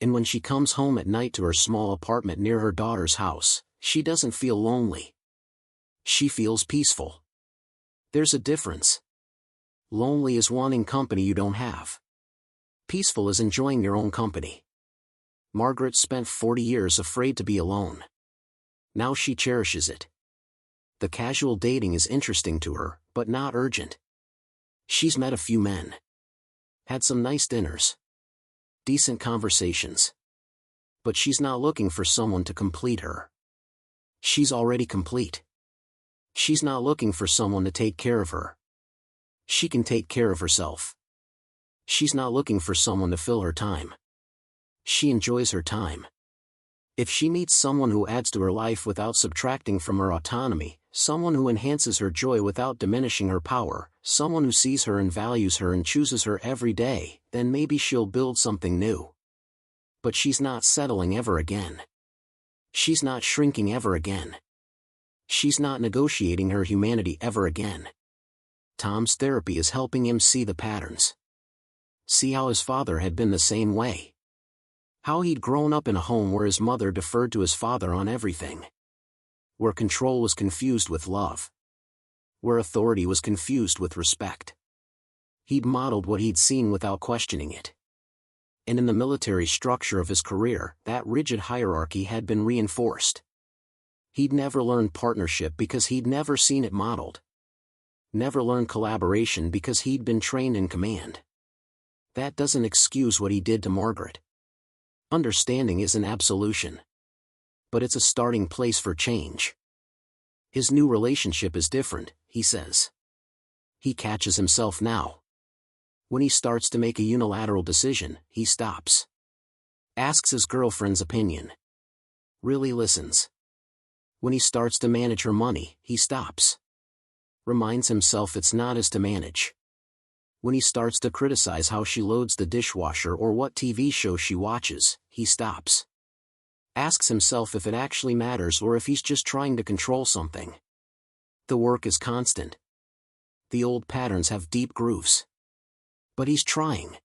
And when she comes home at night to her small apartment near her daughter's house, she doesn't feel lonely. She feels peaceful. There's a difference. Lonely is wanting company you don't have. Peaceful is enjoying your own company. Margaret spent 40 years afraid to be alone. Now she cherishes it. The casual dating is interesting to her, but not urgent. She's met a few men. Had some nice dinners. Decent conversations. But she's not looking for someone to complete her. She's already complete. She's not looking for someone to take care of her. She can take care of herself. She's not looking for someone to fill her time. She enjoys her time. If she meets someone who adds to her life without subtracting from her autonomy, someone who enhances her joy without diminishing her power, someone who sees her and values her and chooses her every day, then maybe she'll build something new. But she's not settling ever again. She's not shrinking ever again. She's not negotiating her humanity ever again. Tom's therapy is helping him see the patterns. See how his father had been the same way. How he'd grown up in a home where his mother deferred to his father on everything. Where control was confused with love. Where authority was confused with respect. He'd modeled what he'd seen without questioning it. And in the military structure of his career, that rigid hierarchy had been reinforced. He'd never learned partnership because he'd never seen it modeled. Never learned collaboration because he'd been trained in command. That doesn't excuse what he did to Margaret. Understanding isn't absolution. But it's a starting place for change. His new relationship is different, he says. He catches himself now. When he starts to make a unilateral decision, he stops. Asks his girlfriend's opinion. Really listens. When he starts to manage her money, he stops. Reminds himself it's not his to manage. When he starts to criticize how she loads the dishwasher or what TV show she watches, he stops. Asks himself if it actually matters or if he's just trying to control something. The work is constant. The old patterns have deep grooves. But he's trying.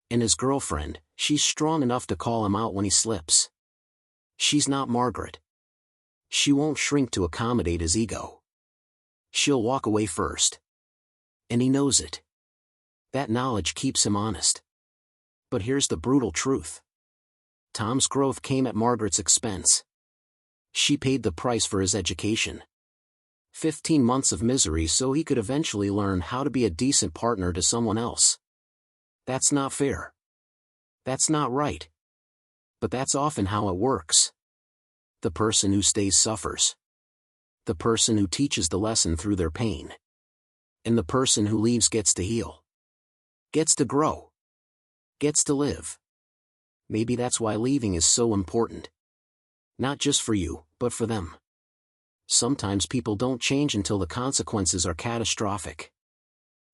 And his girlfriend, she's strong enough to call him out when he slips. She's not Margaret. She won't shrink to accommodate his ego. She'll walk away first. And he knows it. That knowledge keeps him honest. But here's the brutal truth. Tom's growth came at Margaret's expense. She paid the price for his education. 15 months of misery so he could eventually learn how to be a decent partner to someone else. That's not fair. That's not right. But that's often how it works. The person who stays suffers. The person who teaches the lesson through their pain. And the person who leaves gets to heal. Gets to grow. Gets to live. Maybe that's why leaving is so important. Not just for you, but for them. Sometimes people don't change until the consequences are catastrophic.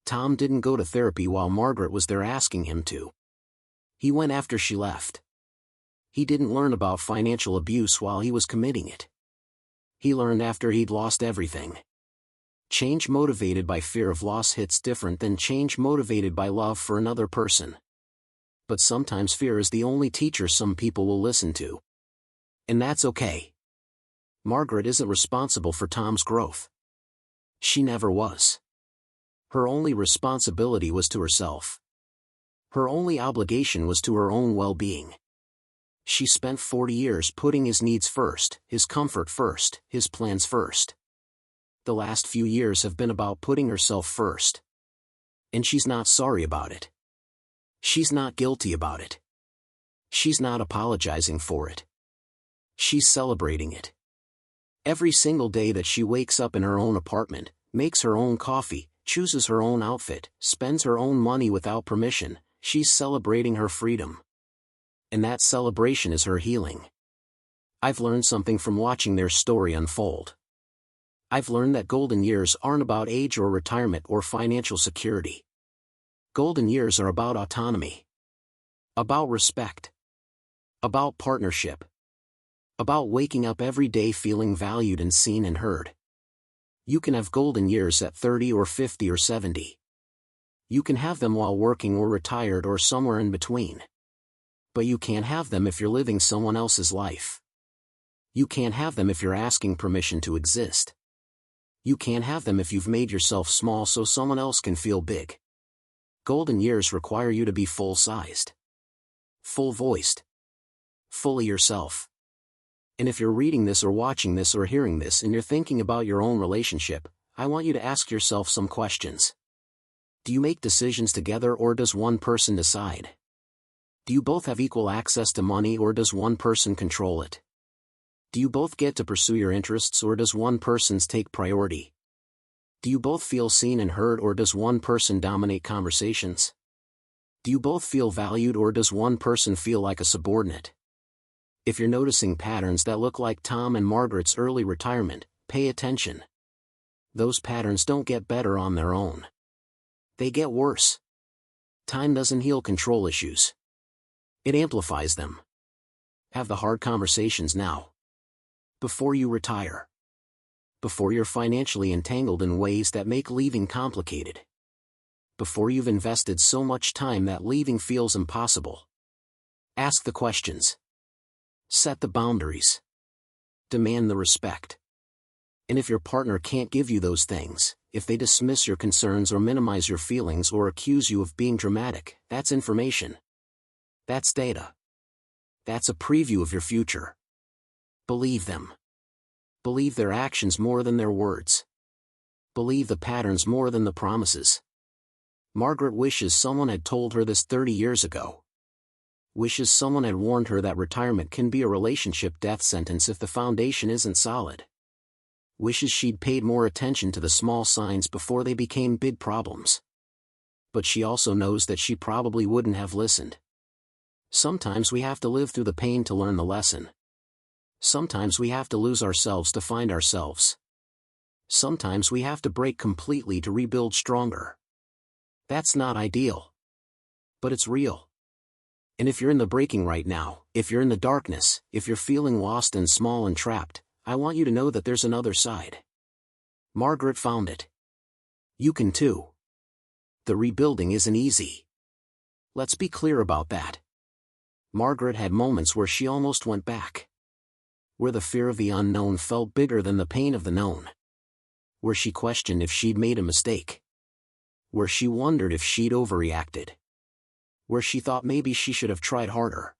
Tom didn't go to therapy while Margaret was there asking him to. He went after she left. He didn't learn about financial abuse while he was committing it. He learned after he'd lost everything. Change motivated by fear of loss hits different than change motivated by love for another person. But sometimes fear is the only teacher some people will listen to. And that's okay. Margaret isn't responsible for Tom's growth. She never was. Her only responsibility was to herself. Her only obligation was to her own well-being. She spent 40 years putting his needs first, his comfort first, his plans first. The last few years have been about putting herself first. And she's not sorry about it. She's not guilty about it. She's not apologizing for it. She's celebrating it. Every single day that she wakes up in her own apartment, makes her own coffee, chooses her own outfit, spends her own money without permission, she's celebrating her freedom. And that celebration is her healing. I've learned something from watching their story unfold. I've learned that golden years aren't about age or retirement or financial security. Golden years are about autonomy. About respect. About partnership. About waking up every day feeling valued and seen and heard. You can have golden years at 30 or 50 or 70. You can have them while working or retired or somewhere in between. But you can't have them if you're living someone else's life. You can't have them if you're asking permission to exist. You can't have them if you've made yourself small so someone else can feel big. Golden years require you to be full-sized. Full-voiced. Fully yourself. And if you're reading this or watching this or hearing this and you're thinking about your own relationship, I want you to ask yourself some questions. Do you make decisions together or does one person decide? Do you both have equal access to money or does one person control it? Do you both get to pursue your interests or does one person's take priority? Do you both feel seen and heard or does one person dominate conversations? Do you both feel valued or does one person feel like a subordinate? If you're noticing patterns that look like Tom and Margaret's early retirement, pay attention. Those patterns don't get better on their own. They get worse. Time doesn't heal control issues. It amplifies them. Have the hard conversations now. Before you retire. Before you're financially entangled in ways that make leaving complicated. Before you've invested so much time that leaving feels impossible. Ask the questions. Set the boundaries. Demand the respect. And if your partner can't give you those things, if they dismiss your concerns or minimize your feelings or accuse you of being dramatic, that's information. That's data. That's a preview of your future. Believe them. Believe their actions more than their words. Believe the patterns more than the promises. Margaret wishes someone had told her this 30 years ago. Wishes someone had warned her that retirement can be a relationship death sentence if the foundation isn't solid. Wishes she'd paid more attention to the small signs before they became big problems. But she also knows that she probably wouldn't have listened. Sometimes we have to live through the pain to learn the lesson. Sometimes we have to lose ourselves to find ourselves. Sometimes we have to break completely to rebuild stronger. That's not ideal. But it's real. And if you're in the breaking right now, if you're in the darkness, if you're feeling lost and small and trapped, I want you to know that there's another side. Margaret found it. You can too. The rebuilding isn't easy. Let's be clear about that. Margaret had moments where she almost went back. Where the fear of the unknown felt bigger than the pain of the known. Where she questioned if she'd made a mistake. Where she wondered if she'd overreacted. Where she thought maybe she should have tried harder.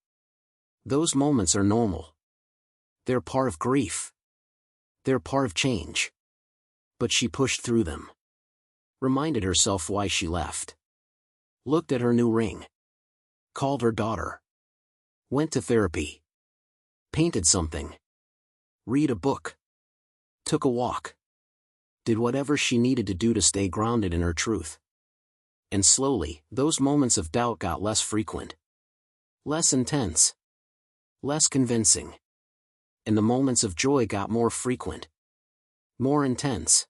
Those moments are normal. They're part of grief. They're part of change. But she pushed through them. Reminded herself why she left. Looked at her new ring. Called her daughter. Went to therapy. Painted something. Read a book. Took a walk. Did whatever she needed to do to stay grounded in her truth. And slowly, those moments of doubt got less frequent. Less intense. Less convincing. And the moments of joy got more frequent. More intense.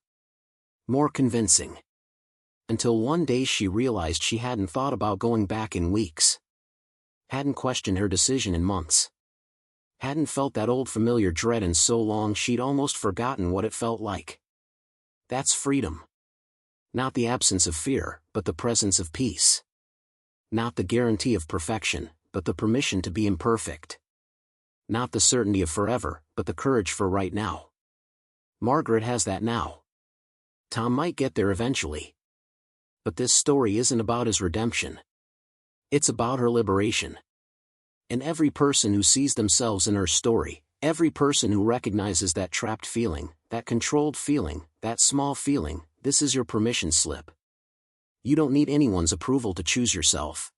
More convincing. Until one day she realized she hadn't thought about going back in weeks. Hadn't questioned her decision in months. Hadn't felt that old familiar dread in so long she'd almost forgotten what it felt like. That's freedom. Not the absence of fear, but the presence of peace. Not the guarantee of perfection, but the permission to be imperfect. Not the certainty of forever, but the courage for right now. Margaret has that now. Tom might get there eventually. But this story isn't about his redemption. It's about her liberation. And every person who sees themselves in her story, every person who recognizes that trapped feeling, that controlled feeling, that small feeling, this is your permission slip. You don't need anyone's approval to choose yourself.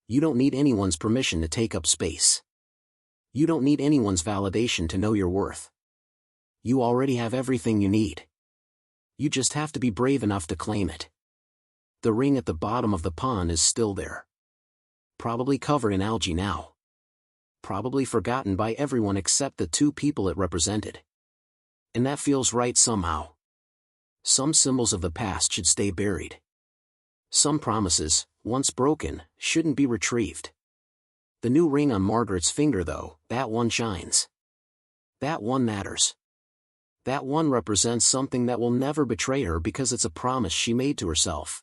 You don't need anyone's permission to take up space. You don't need anyone's validation to know your worth. You already have everything you need. You just have to be brave enough to claim it. The ring at the bottom of the pond is still there. Probably covered in algae now. Probably forgotten by everyone except the two people it represented. And that feels right somehow. Some symbols of the past should stay buried. Some promises, once broken, shouldn't be retrieved. The new ring on Margaret's finger though, that one shines. That one matters. That one represents something that will never betray her because it's a promise she made to herself.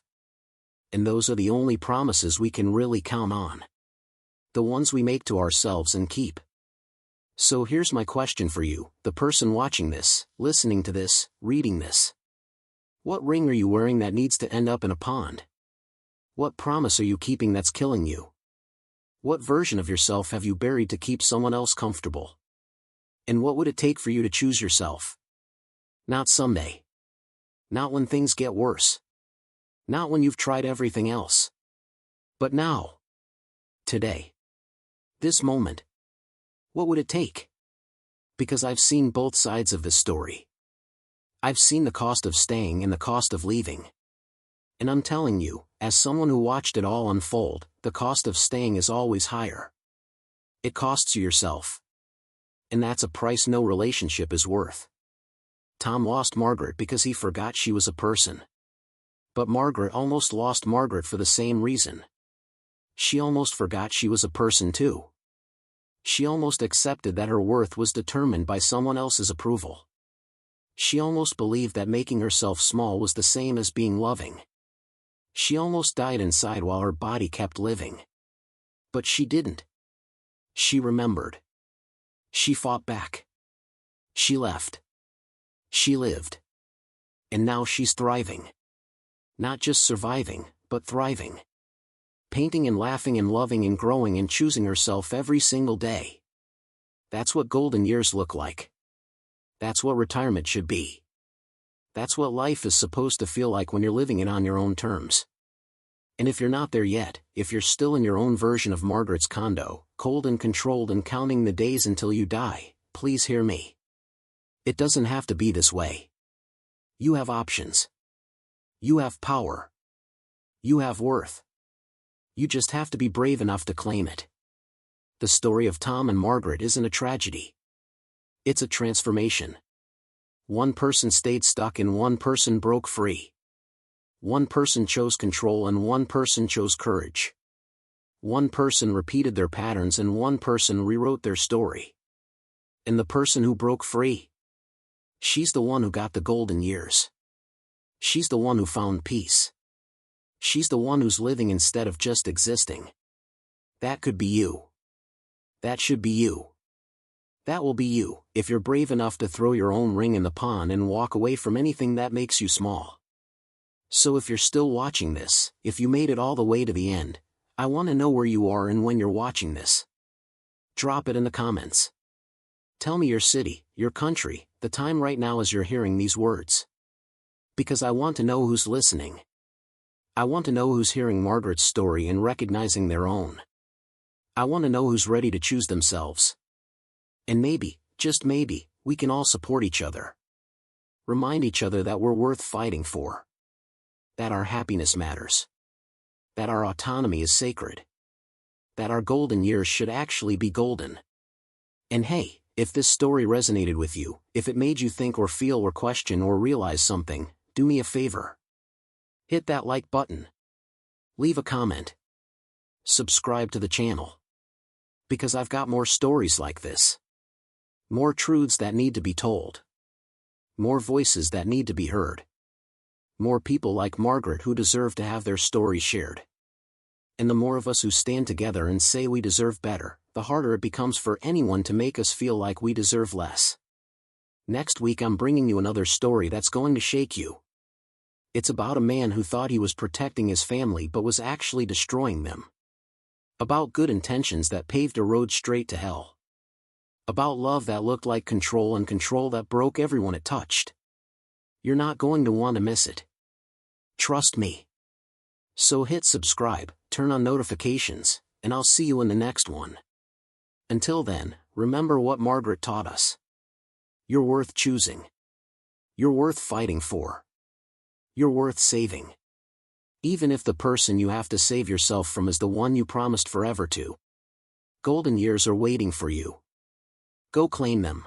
And those are the only promises we can really count on. The ones we make to ourselves and keep. So here's my question for you, the person watching this, listening to this, reading this. What ring are you wearing that needs to end up in a pond? What promise are you keeping that's killing you? What version of yourself have you buried to keep someone else comfortable? And what would it take for you to choose yourself? Not someday. Not when things get worse. Not when you've tried everything else. But now. Today. This moment. What would it take? Because I've seen both sides of this story. I've seen the cost of staying and the cost of leaving. And I'm telling you, as someone who watched it all unfold, the cost of staying is always higher. It costs you yourself. And that's a price no relationship is worth. Tom lost Margaret because he forgot she was a person. But Margaret almost lost Margaret for the same reason. She almost forgot she was a person too. She almost accepted that her worth was determined by someone else's approval. She almost believed that making herself small was the same as being loving. She almost died inside while her body kept living. But she didn't. She remembered. She fought back. She left. She lived. And now she's thriving. Not just surviving, but thriving. Painting and laughing and loving and growing and choosing herself every single day. That's what golden years look like. That's what retirement should be. That's what life is supposed to feel like when you're living it on your own terms. And if you're not there yet, if you're still in your own version of Margaret's condo, cold and controlled and counting the days until you die, please hear me. It doesn't have to be this way. You have options. You have power. You have worth. You just have to be brave enough to claim it. The story of Tom and Margaret isn't a tragedy. It's a transformation. One person stayed stuck and one person broke free. One person chose control and one person chose courage. One person repeated their patterns and one person rewrote their story. And the person who broke free? She's the one who got the golden years. She's the one who found peace. She's the one who's living instead of just existing. That could be you. That should be you. That will be you, if you're brave enough to throw your own ring in the pond and walk away from anything that makes you small. So if you're still watching this, if you made it all the way to the end, I want to know where you are and when you're watching this. Drop it in the comments. Tell me your city, your country, the time right now as you're hearing these words. Because I want to know who's listening. I want to know who's hearing Margaret's story and recognizing their own. I want to know who's ready to choose themselves. And maybe, just maybe, we can all support each other. Remind each other that we're worth fighting for. That our happiness matters. That our autonomy is sacred. That our golden years should actually be golden. And hey, if this story resonated with you, if it made you think or feel or question or realize something, do me a favor. Hit that like button. Leave a comment. Subscribe to the channel. Because I've got more stories like this. More truths that need to be told. More voices that need to be heard. More people like Margaret who deserve to have their stories shared. And the more of us who stand together and say we deserve better, the harder it becomes for anyone to make us feel like we deserve less. Next week I'm bringing you another story that's going to shake you. It's about a man who thought he was protecting his family but was actually destroying them. About good intentions that paved a road straight to hell. About love that looked like control and control that broke everyone it touched. You're not going to want to miss it. Trust me. So hit subscribe, turn on notifications, and I'll see you in the next one. Until then, remember what Margaret taught us. You're worth choosing. You're worth fighting for. You're worth saving. Even if the person you have to save yourself from is the one you promised forever to. Golden years are waiting for you. Go claim them.